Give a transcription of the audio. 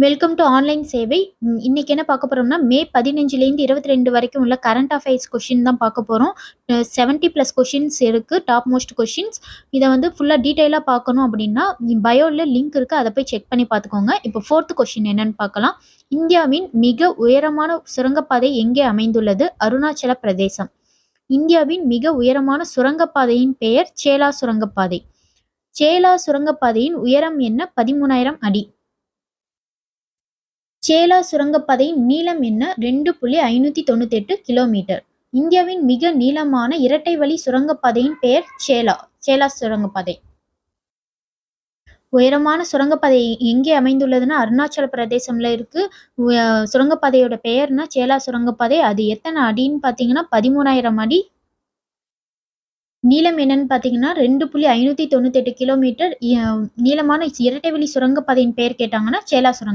Welcome to online சேவை. இன்னைக்கு என்ன பார்க்க போறோம்னா, மே 15லேருந்து 22 வரைக்கும் உள்ள கரண்ட் அஃபேர்ஸ் கொஸ்டின் தான் பார்க்க போறோம். 70 பிளஸ் கொஸ்டின்ஸ் இருக்கு. Top most questions. இத வந்து ஃபுல்லா டீட்டெயிலா பார்க்கணும் அப்படின்னா, பயோல லிங்க் இருக்கு. அத போய் செக் பண்ணி பார்த்துக்கோங்க. இப்போ 4த் கொஸ்டின் என்னன்னு பார்க்கலாம். இந்தியாவின் மிக உயரமான சுரங்கப்பாதை எங்கே அமைந்துள்ளது? அருணாச்சல பிரதேசம். இந்தியாவின் மிக உயரமான சுரங்கப்பாதையின் பெயர் சேலா சுரங்கப்பாதை. சேலா சுரங்கப்பாதையின் உயரம் என்ன? 13,000 அடி. சேலா சுரங்கப்பாதையின் நீளம் என்ன? 2.598 கிலோமீட்டர். இந்தியாவின் மிக நீளமான இரட்டை வழி சுரங்கப்பாதையின் பெயர் சேலா சுரங்கப்பாதை. உயரமான சுரங்கப்பாதை எங்கே அமைந்துள்ளதுன்னா அருணாச்சல பிரதேசம்ல இருக்கு. சுரங்கப்பாதையோட பெயர்னா சேலா சுரங்கப்பாதை. அது எத்தனை அடின்னு பார்த்தீங்கன்னா 13,000 அடி. நீளம் என்னன்னு பார்த்தீங்கன்னா 2.598 கிலோமீட்டர். நீளமான இரட்டை வழி சுரங்கப்பாதையின் பெயர் கேட்டாங்கன்னா சேலா சுரங்க